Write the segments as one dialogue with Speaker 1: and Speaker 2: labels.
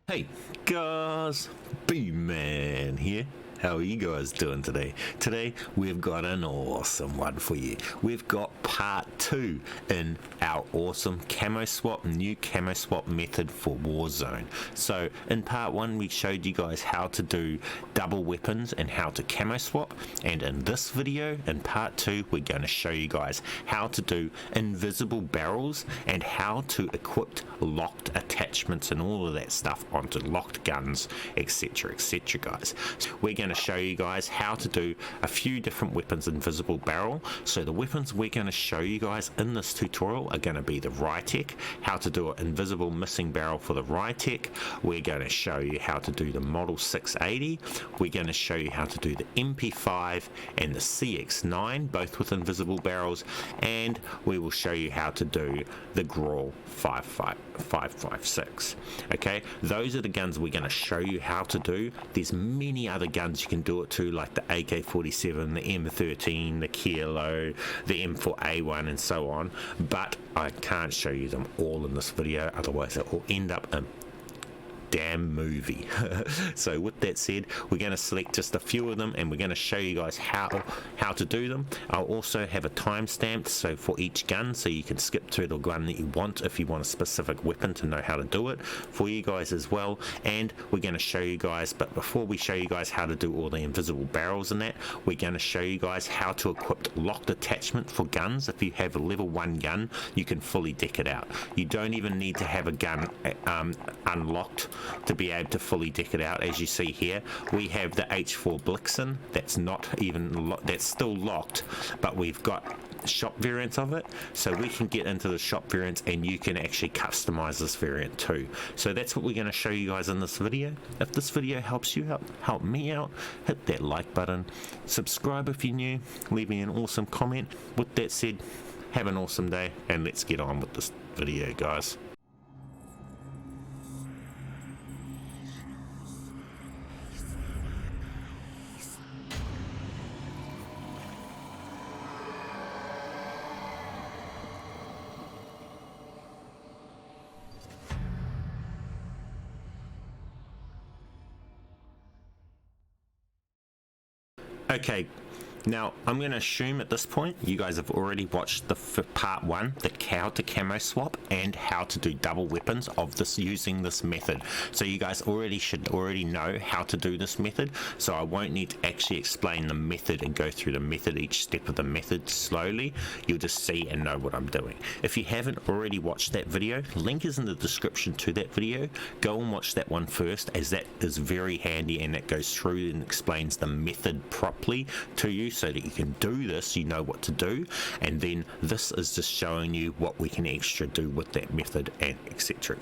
Speaker 1: Hey guys, BMAN here. How are you guys doing today? Today we've got an awesome one for you. We've got part 2 in our awesome new camo swap method for Warzone. So in part 1 we showed you guys how to do double weapons and how to camo swap, and in this video in part 2 we're going to show you guys how to do invisible barrels and how to equip locked attachments and all of that stuff onto locked guns, etc, guys. So we're going to show you guys how to do a few different weapons invisible barrel. So the weapons we're going to show you guys in this tutorial are going to be the Rytec, how to do an invisible missing barrel for the Rytec. We're going to show you how to do the Model 680. We're going to show you how to do the MP5 and the CX9, both with invisible barrels, and we will show you how to do the grau 556. Okay, those are the guns we're going to show you how to do. There's many other guns you can do it to, like the AK-47, the M13, the Kilo, the M4A1 and so on, but I can't show you them all in this video, otherwise it will end up a damn movie. So with that said, we're going to select just a few of them and we're going to show you guys how to do them. I'll also have a timestamp so for each gun, so you can skip to the gun that you want if you want a specific weapon to know how to do it for you guys as well. And we're going to show you guys, but before we show you guys how to do all the invisible barrels and that, we're going to show you guys how to equip locked attachment for guns. If you have a level 1 gun, you can fully deck it out. You don't even need to have a gun unlocked to be able to fully deck it out. As you see here, we have the H4 Blixen that's not even that's still locked, but we've got shop variants of it, so we can get into the shop variants and you can actually customize this variant too. So that's what we're going to show you guys in this video. If this video helps you out, help me out, hit that like button, subscribe if you're new, leave me an awesome comment. With that said, have an awesome day and let's get on with this video, guys. Okay, now I'm going to assume at this point you guys have already watched the part 1, the how to camo swap and how to do double weapons of this using this method. So you guys should already know how to do this method, so I won't need to actually explain the method and go through the method, each step of the method slowly. You'll just see and know what I'm doing. If you haven't already watched that video, link is in the description to that video. Go and watch that one first, as that is very handy and it goes through and explains the method properly to you, so that you can do this, you know what to do. And then this is just showing you what we can extra do with that method, and etc.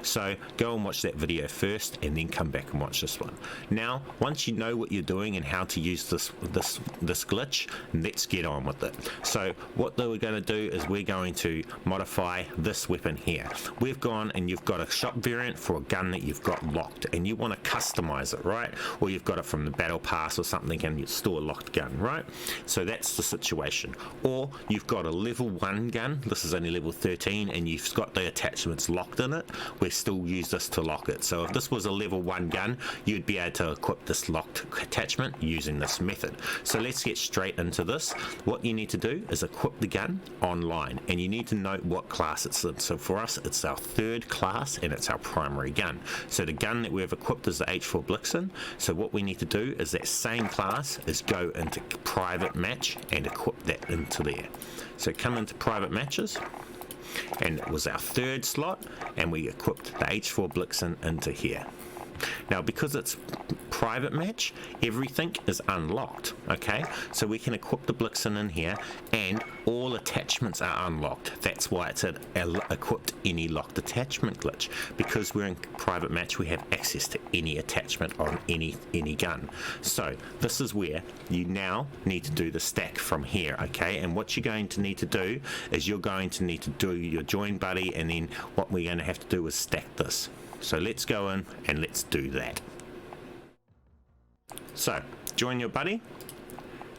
Speaker 1: So go and watch that video first and then come back and watch this one. Now once you know what you're doing and how to use this glitch, let's get on with it. So what we're going to do is we're going to modify this weapon here. We've gone and you've got a shop variant for a gun that you've got locked and you want to customize it, right? Or you've got it from the battle pass or something and you store a locked gun, right? So that's the situation. Or you've got a level 1 gun, this is only level 13, and you've got the attachments locked in it. We still use this to lock it. So if this was a level 1 gun, you'd be able to equip this locked attachment using this method. So let's get straight into this. What you need to do is equip the gun online, and you need to note what class it's in. So for us, it's our 3rd class and it's our primary gun. So the gun that we've equipped is the H4 Blixen. So what we need to do is that same class is go into private match and equip that into there. So come into private matches, and it was our 3rd slot, and we equipped the H4 Blixen into here. Now because it's private match, everything is unlocked, okay? So we can equip the Blixen in here and all attachments are unlocked. That's why it's an equipped any locked attachment glitch, because we're in private match, we have access to any attachment on any gun. So this is where you now need to do the stack from here, okay? And what you're going to need to do is you're going to need to do your join buddy, and then what we're going to have to do is stack this. So let's go in and let's do that. So join your buddy,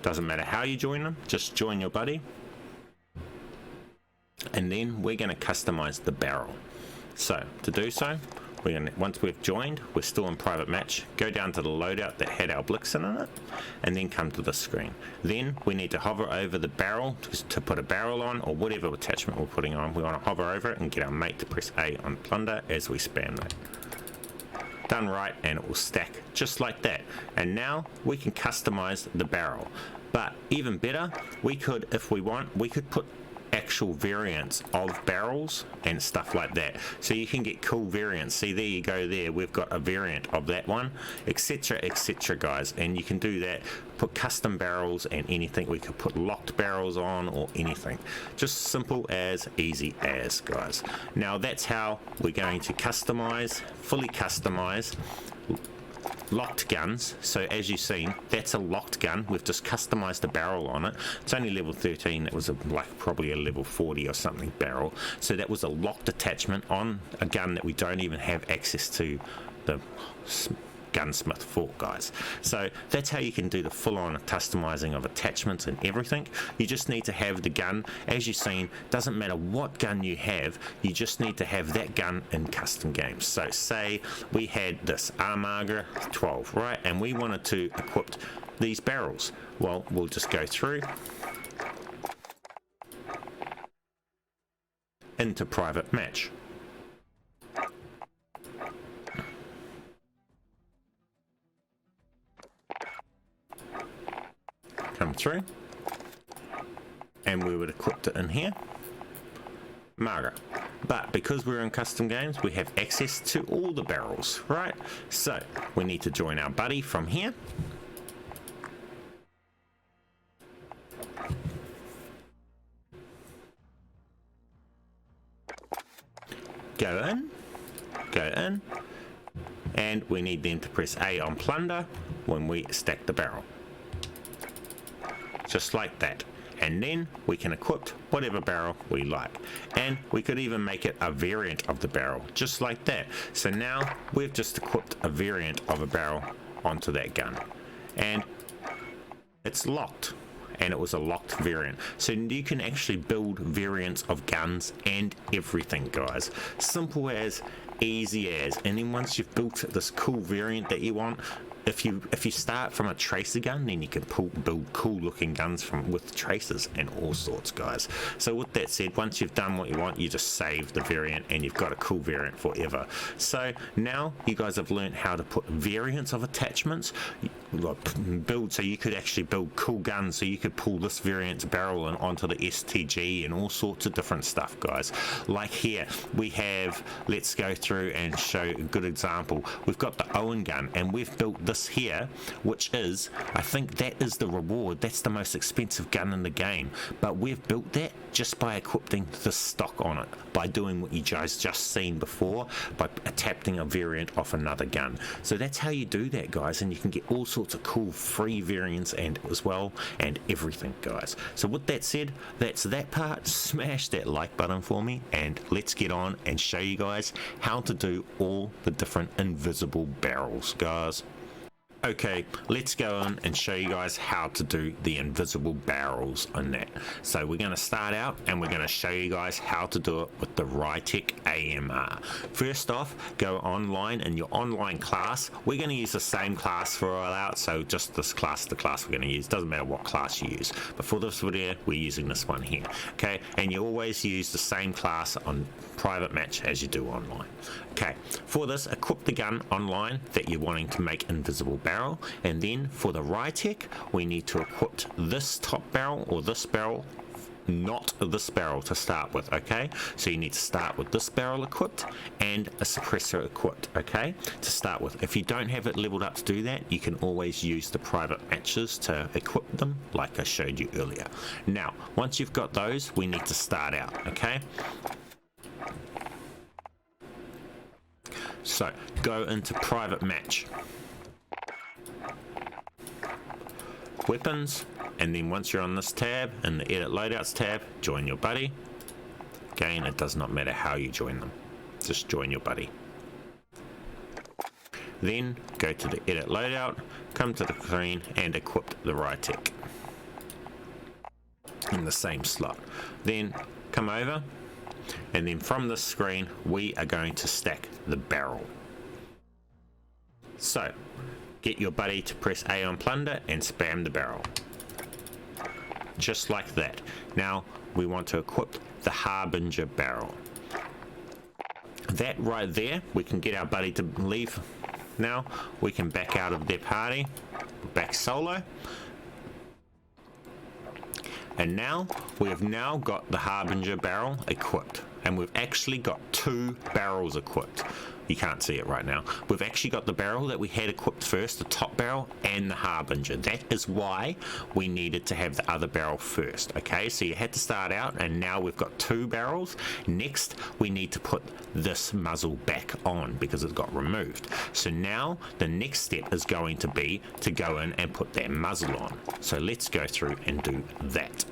Speaker 1: doesn't matter how you join them, just join your buddy, and then we're going to customize the barrel. So to do so, once we've joined, we're still in private match, go down to the loadout that had our Blixen in it, and then come to this screen. Then we need to hover over the barrel to put a barrel on, or whatever attachment we're putting on. We want to hover over it and get our mate to press A on plunder as we spam that. Done right, and it will stack just like that. And now we can customize the barrel. But even better, we could, if we want, we could put actual variants of barrels and stuff like that, so you can get cool variants. See, there you go, there we've got a variant of that one, etc, etc, guys. And you can do that, put custom barrels and anything. We could put locked barrels on or anything, just simple as easy as, guys. Now that's how we're going to customize, fully customize locked guns. So as you've seen, that's a locked gun. We've just customized the barrel on it. It's only level 13. It was probably a level 40 or something barrel. So that was a locked attachment on a gun that we don't even have access to the gunsmith for, guys. So that's how you can do the full-on customizing of attachments and everything. You just need to have the gun. As you've seen, doesn't matter what gun you have, you just need to have that gun in custom games. So say we had this Armaga 12, right, and we wanted to equip these barrels. Well, we'll just go through into private match. Come through, and we would equip it in here, Marga. But because we're in custom games, we have access to all the barrels, right? So we need to join our buddy from here. Go in, and we need them to press A on plunder when we stack the barrel. Just like that. And then we can equip whatever barrel we like, and we could even make it a variant of the barrel, just like that. So now we've just equipped a variant of a barrel onto that gun, and it's locked, and it was a locked variant. So you can actually build variants of guns and everything, guys. Simple as, easy as. And then once you've built this cool variant that you want, if you start from a tracer gun, then you can build cool looking guns with tracers and all sorts, guys. So with that said, once you've done what you want, you just save the variant and you've got a cool variant forever. So now you guys have learned how to put variants of attachments, build, so you could actually build cool guns. So you could pull this variant's barrel and onto the STG and all sorts of different stuff, guys. Like here we have, let's go through and show a good example. We've got the Owen gun, and we've built this here, which is, I think that is the reward. That's the most expensive gun in the game, but we've built that just by equipping the stock on it, by doing what you guys just seen before, by tapping a variant off another gun. So that's how you do that, guys, and you can get all sorts of cool free variants and as well, and everything, guys. So with that said, that's that part. Smash that like button for me, and let's get on and show you guys how to do all the different invisible barrels, guys. Okay, let's go on and show you guys how to do the invisible barrels on that. So we're going to start out and we're going to show you guys how to do it with the Rytec AMR. First off, go online in your online class. We're going to use the same class for all out, so just this class, the class we're going to use. Doesn't matter what class you use, but for this video we're using this one here. Okay, and you always use the same class on private match as you do online. Okay, for this, equip the gun online that you're wanting to make invisible barrel, and then for the Rytec we need to equip this top barrel or this barrel, not this barrel to start with. Okay, so you need to start with this barrel equipped and a suppressor equipped, okay, to start with. If you don't have it leveled up to do that, you can always use the private matches to equip them like I showed you earlier. Now once you've got those, we need to start out. Okay, so go into private match, weapons, and then once you're on this tab, in the edit loadouts tab, join your buddy. Again, it does not matter how you join them, just join your buddy. Then go to the edit loadout, come to the screen and equip the Rytec in the same slot. Then come over And then from this screen, we are going to stack the barrel. So, get your buddy to press A on plunder and spam the barrel. Just like that. Now, we want to equip the Harbinger barrel. That right there, we can get our buddy to leave. Now, we can back out of their party, back solo. And now, we have now got the Harbinger barrel equipped. And we've actually got 2 barrels equipped. You can't see it right now. We've actually got the barrel that we had equipped first, the top barrel, and the Harbinger. That is why we needed to have the other barrel first, okay? So you had to start out, and now we've got 2 barrels. Next, we need to put this muzzle back on because it got removed. So now, the next step is going to be to go in and put that muzzle on. So let's go through and do that.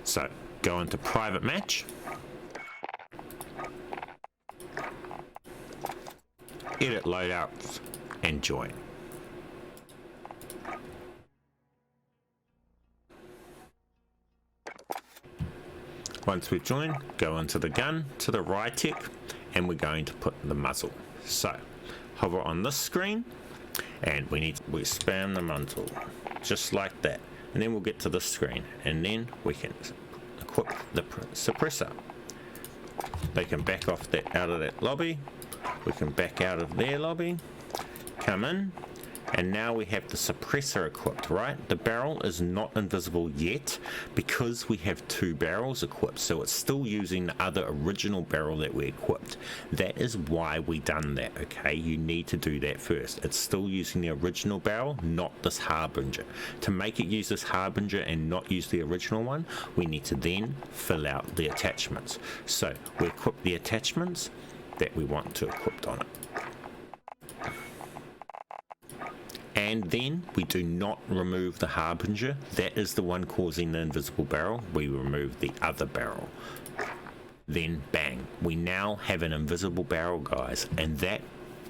Speaker 1: So, go into private match. Edit loadouts and join. Once we've joined, go into the gun to the Rytec and we're going to put the muzzle. So hover on this screen and we spam the muzzle just like that, and then we'll get to this screen and then we can equip the suppressor. They can back off that out of that lobby. We can back out of their lobby, come in, and now we have the suppressor equipped, right? The barrel is not invisible yet because we have 2 barrels equipped, so it's still using the other original barrel that we equipped. That is why we done that, okay? You need to do that first. It's still using the original barrel, not this Harbinger. To make it use this Harbinger and not use the original one, we need to then fill out the attachments. So we equip the attachments that we want to equip on it. And then we do not remove the Harbinger. That is the one causing the invisible barrel. We remove the other barrel. Then bang, we now have an invisible barrel, guys, and that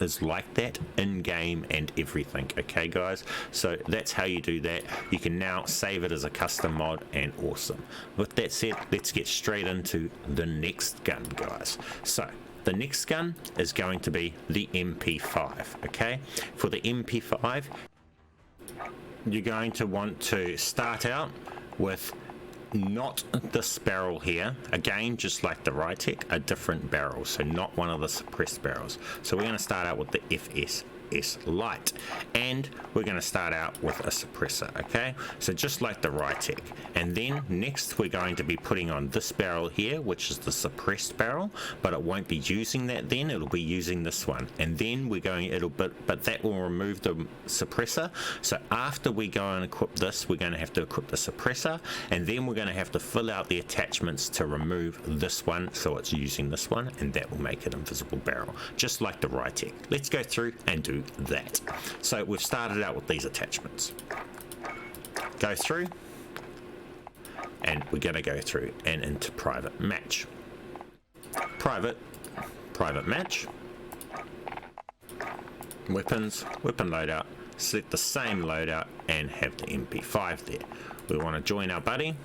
Speaker 1: is like that in game and everything, okay guys? So that's how you do that. You can now save it as a custom mod, and awesome. With that said, let's get straight into the next gun, guys. So the next gun is going to be the MP5, okay? For the MP5, you're going to want to start out with not this barrel here. Again, just like the Rytec, a different barrel, so not one of the suppressed barrels. So we're going to start out with the FSS Lite, and we're going to start out with a suppressor, okay? So just like the Rytec. And then next we're going to be putting on this barrel here, which is the suppressed barrel, but it won't be using that then, it'll be using this one. And then we're going, but that will remove the suppressor. So after we go and equip this, we're going to have to equip the suppressor, and then we're going to have to fill out the attachments to remove this one, so it's using this one, and that will make it invisible barrel, just like the Rytec. Let's go through and do that. So we've started out with these attachments. Go through, and we're going to go through and into private match. Private match. Weapons, weapon loadout. Select the same loadout and have the MP5 there. We want to join our buddy.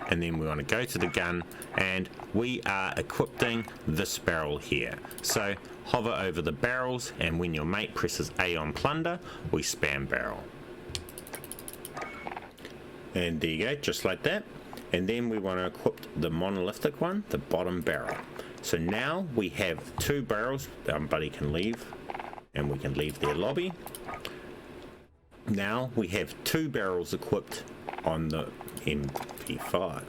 Speaker 1: And then we want to go to the gun, and we are equipping this barrel here. So hover over the barrels, and when your mate presses A on plunder, we spam barrel. And there you go, just like that. And then we want to equip the monolithic one, the bottom barrel. So now we have 2 barrels. Our buddy can leave, and we can leave their lobby. Now we have 2 barrels equipped on the MP5,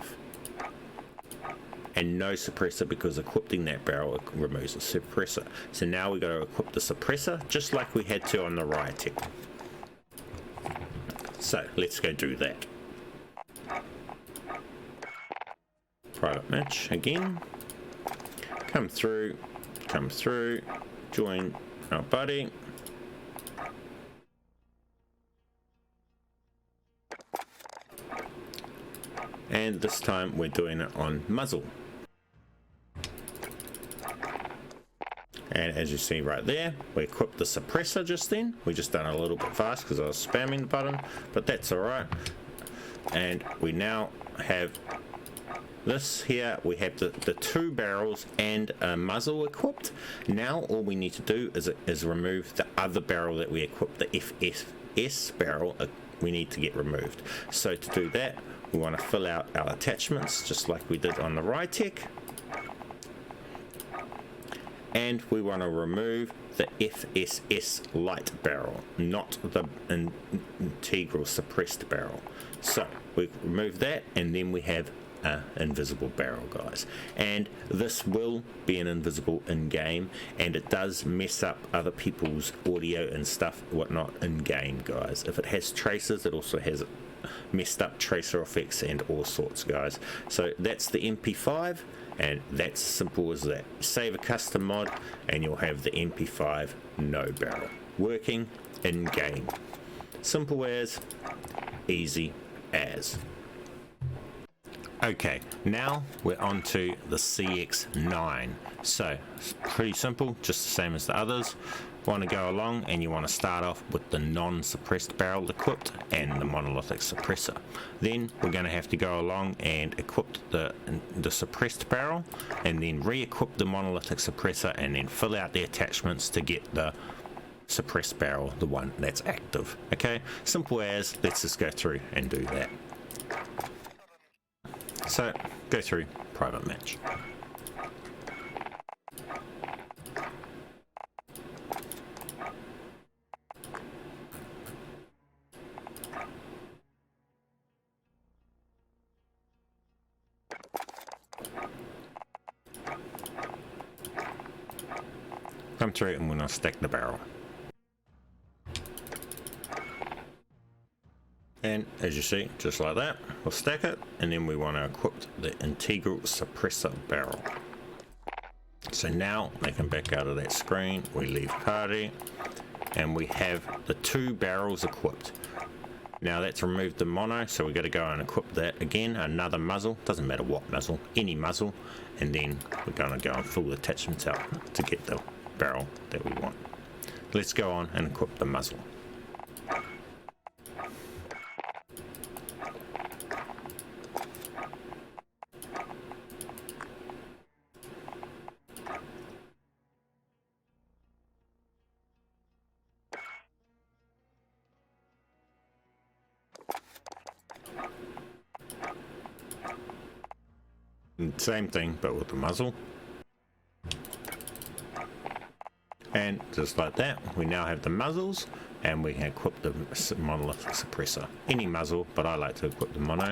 Speaker 1: and no suppressor, because equipping that barrel removes the suppressor. So now we've got to equip the suppressor just like we had to on the Rytec. So let's go do that. Private match again. Come through, join our buddy. And this time we're doing it on muzzle. And as you see right there, we equipped the suppressor just then. We just done it a little bit fast because I was spamming the button, but that's alright. And we now have this here. We have the 2 barrels and a muzzle equipped. Now all we need to do is remove the other barrel that we equipped, the FS barrel. We need to get removed. So to do that, we want to fill out our attachments just like we did on the Rytec. And we want to remove the FSS light barrel, not the integral suppressed barrel. So we remove that, and then we have an invisible barrel, guys. And this will be an invisible in game, and it does mess up other people's audio and stuff, whatnot, in game, guys. If it has traces, it also has messed up tracer effects and all sorts, guys. So that's the MP5. And that's simple as that. Save a custom mod and you'll have the MP5 no barrel working in game. Simple as, easy as. Okay, now we're on to the CX9. So it's pretty simple, just the same as the others. Want to go along and you want to start off with the non-suppressed barrel equipped and the monolithic suppressor. Then we're going to have to go along and equip the suppressed barrel, and then re-equip the monolithic suppressor, and then fill out the attachments to get the suppressed barrel, the one that's active. Okay, simple as. Let's just go through and do that. So go through private match. Come through and we're going to stack the barrel. And as you see, just like that, we'll stack it, and then we want to equip the integral suppressor barrel. So now they can back out of that screen, we leave party, and we have the 2 barrels equipped. Now that's removed the mono, so we've got to go and equip that again, another muzzle, doesn't matter what muzzle, any muzzle, and then we're going to go and fill the attachments out to get the barrel that we want. Let's go on and equip the muzzle. Same thing, but with the muzzle. And just like that, we now have the muzzles, and we can equip the monolithic suppressor. Any muzzle, but I like to equip the mono,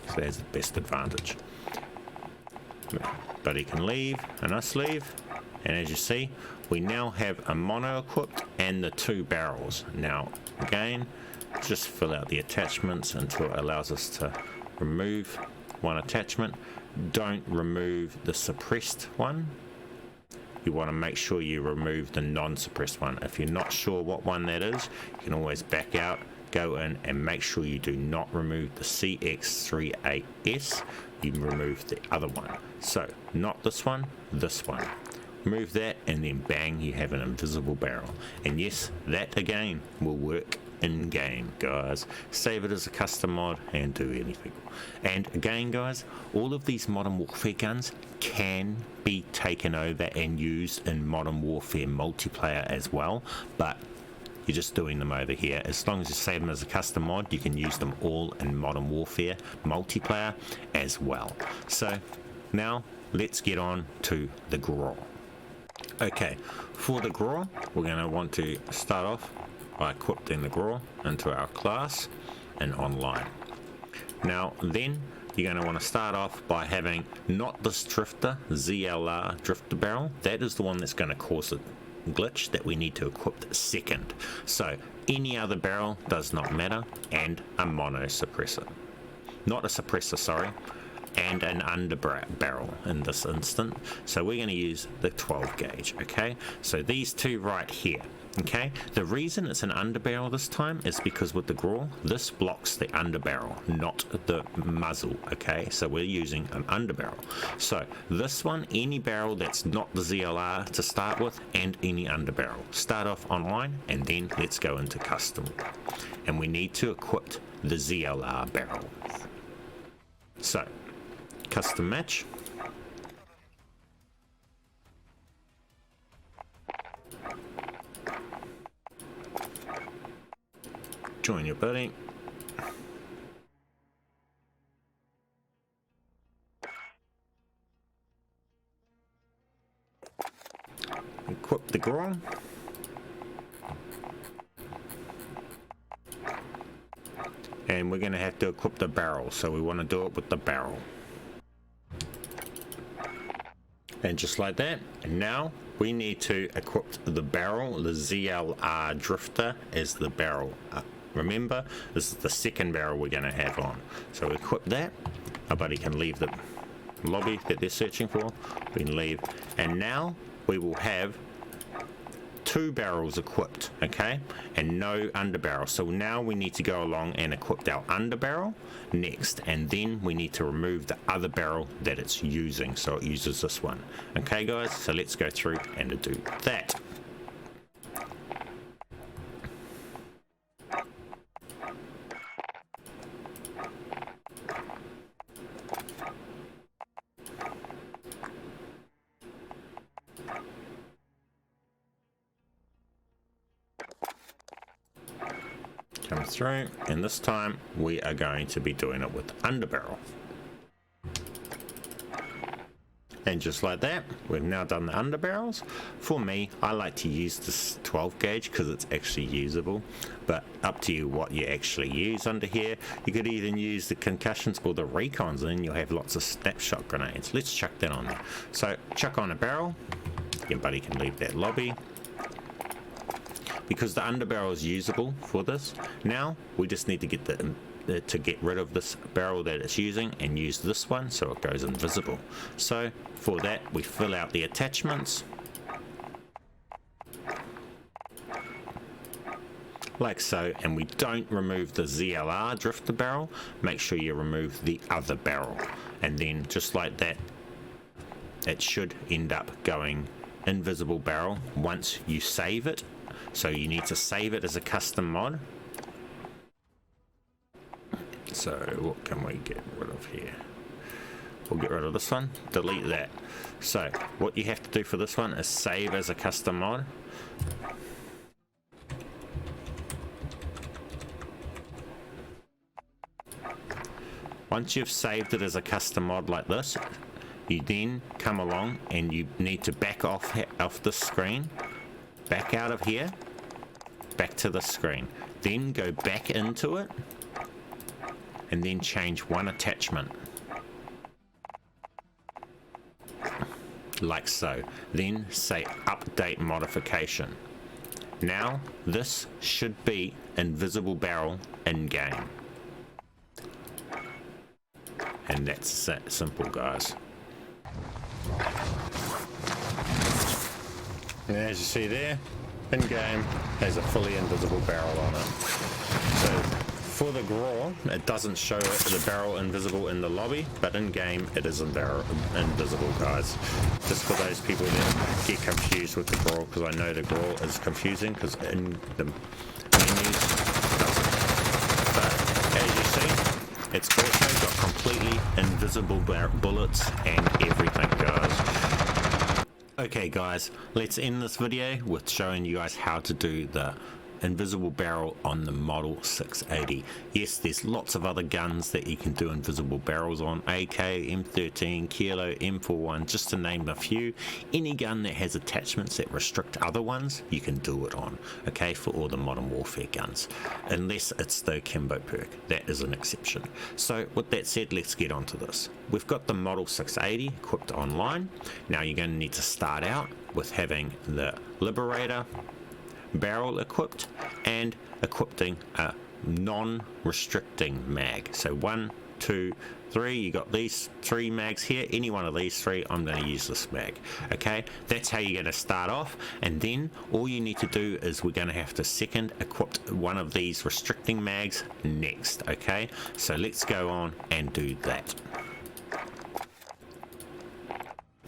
Speaker 1: so that's the best advantage. But he can leave, and us leave, and as you see, we now have a mono equipped and the 2 barrels. Now, again, just fill out the attachments until it allows us to remove one attachment. Don't remove the suppressed one. You want to make sure you remove the non-suppressed one. If you're not sure what one that is, you can always back out, go in, and make sure you do not remove the CX38S. You remove the other one. So, not this one, this one. Remove that, and then bang, you have an invisible barrel. And yes, that again will work in game, guys. Save it as a custom mod and do anything. And again, guys, all of these Modern Warfare guns can be taken over and used in Modern Warfare multiplayer as well, but you're just doing them over here. As long as you save them as a custom mod, you can use them all in Modern Warfare multiplayer as well. So now let's get on to the grau. Okay, for the grau, we're going to want to start off by equipping the grau into our class and online. Now then, you're going to want to start off by having not this drifter, ZLR drifter barrel. That is the one that's going to cause the glitch that we need to equip second. So any other barrel does not matter, and a mono suppressor. Not a suppressor, sorry. and an under barrel in this instant. So we're going to use the 12 gauge, okay? So these two right here, okay? The reason it's an under barrel this time is because with the grau, this blocks the under barrel, not the muzzle, okay? So we're using an under barrel. So this one, any barrel that's not the ZLR to start with, and any under barrel. Start off online, and then let's go into custom. And we need to equip the ZLR barrel. So, custom match. Join your buddy. Equip the grau. And we're going to have to equip the barrel, so we want to do it with the barrel. And just like that, and now we need to equip the barrel, the ZLR drifter as the barrel. Remember, this is the second barrel we're going to have on. So we equip that. Our buddy can leave the lobby that they're searching for. We can leave. And now we will have two barrels equipped, okay, and no under barrel. So now we need to go along and equip our under barrel next, and then we need to remove the other barrel that it's using, so it uses this one. Okay guys, so let's go through and do that. Come through, and this time we are going to be doing it with under barrel. And just like that, we've now done the under barrels. For me, I like to use this 12 gauge because it's actually usable, but up to you what you actually use under here. You could even use the concussions or the recons, and then you'll have lots of snapshot grenades. Let's chuck that on there. So chuck on a barrel, your buddy can leave that lobby. Because the under barrel is usable for this, now we just need to get to get rid of this barrel that it's using and use this one so it goes invisible. So for that, we fill out the attachments like so, and we don't remove the ZLR drifter barrel. Make sure you remove the other barrel, and then just like that, it should end up going invisible barrel once you save it. So you need to save it as a custom mod. So what can we get rid of here? We'll get rid of this one, delete that. So what you have to do for this one is save as a custom mod. Once you've saved it as a custom mod like this, you then come along and you need to back off this screen. Back out of here, back to the screen, then go back into it, and then change one attachment, like so. Then say update modification. Now this should be invisible barrel in game, and that's that simple, guys. And as you see there, in game, there's a fully invisible barrel on it. So for the grau, it doesn't show the barrel invisible in the lobby, but in game, it is invisible, guys. Just for those people that get confused with the grau, because I know the grau is confusing, because in the menus, it doesn't. But as you see, it's also got completely invisible bullets and everything, guys. Okay guys, let's end this video with showing you guys how to do the invisible barrel on the Model 680. Yes, there's lots of other guns that you can do invisible barrels on, AK, M13, Kilo, M41, just to name a few. Any gun that has attachments that restrict other ones, you can do it on, okay, for all the Modern Warfare guns, unless it's the Kimbo perk. That is an exception. So with that said, let's get on to this. We've got the Model 680 equipped online. Now you're going to need to start out with having the Liberator barrel equipped and equipping a non-restricting mag. So 1, 2, 3, you got these 3 mags here. Any one of these 3, I'm going to use this mag. Okay, that's how you're going to start off, and then all you need to do is we're going to have to second equip one of these restricting mags next. Okay, so let's go on and do that.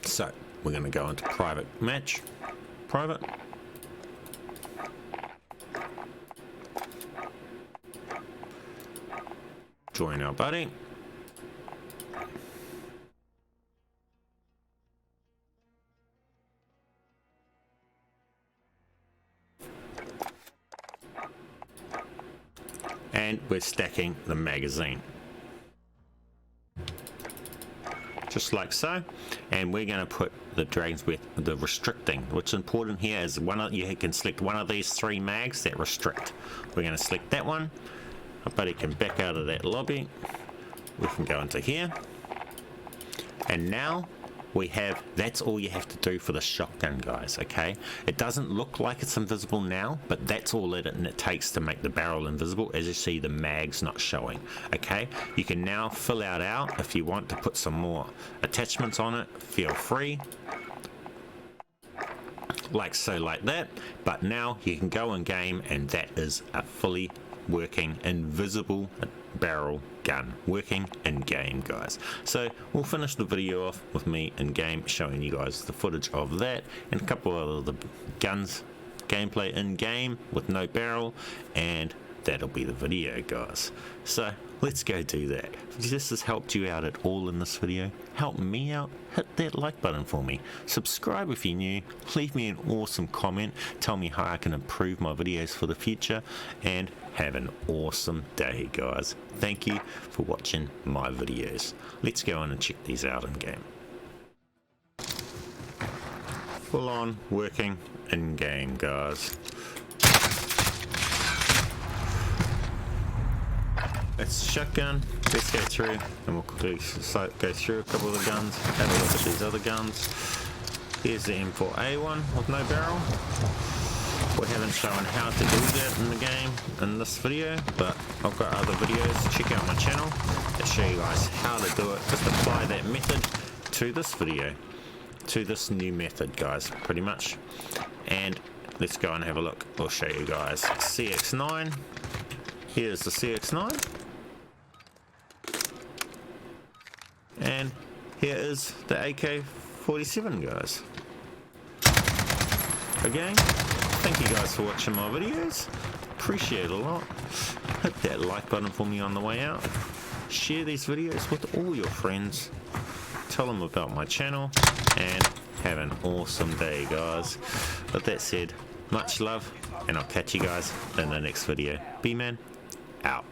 Speaker 1: So we're going to go into private match, private. Join our buddy. And we're stacking the magazine. Just like so. And we're going to put the Dragon's Breath, the restricting. What's important here is you can select one of these 3 mags that restrict. We're going to select that one. Our buddy can back out of that lobby. We can go into here. And now we have, that's all you have to do for the shotgun, guys, okay? It doesn't look like it's invisible now, but that's all it takes to make the barrel invisible. As you see, the mag's not showing, okay? You can now fill out if you want to put some more attachments on it, feel free. Like so, like that. But now you can go in game, and that is a fully working invisible barrel gun working in game, guys. So we'll finish the video off with me in game showing you guys the footage of that and a couple of the guns gameplay in game with no barrel, and that'll be the video, guys. So let's go do that. If this has helped you out at all in this video, help me out, hit that like button for me, subscribe if you're new, leave me an awesome comment, tell me how I can improve my videos for the future, and have an awesome day, guys. Thank you for watching my videos. Let's go on and check these out in game. Full on working in game, guys. It's a shotgun. Let's go through and we'll go through a couple of the guns, have a look at these other guns. Here's the M4A1 with no barrel. We haven't shown how to do that in the game in this video, but I've got other videos. Check out my channel to show you guys how to do it. Just apply that method to this video, to this new method, guys, pretty much. And let's go and have a look. I'll show you guys CX9. Here's the CX9. And here is the AK-47, guys. Again, thank you guys for watching my videos. Appreciate it a lot. Hit that like button for me on the way out. Share these videos with all your friends. Tell them about my channel. And have an awesome day, guys. With that said, much love. And I'll catch you guys in the next video. BMAN out.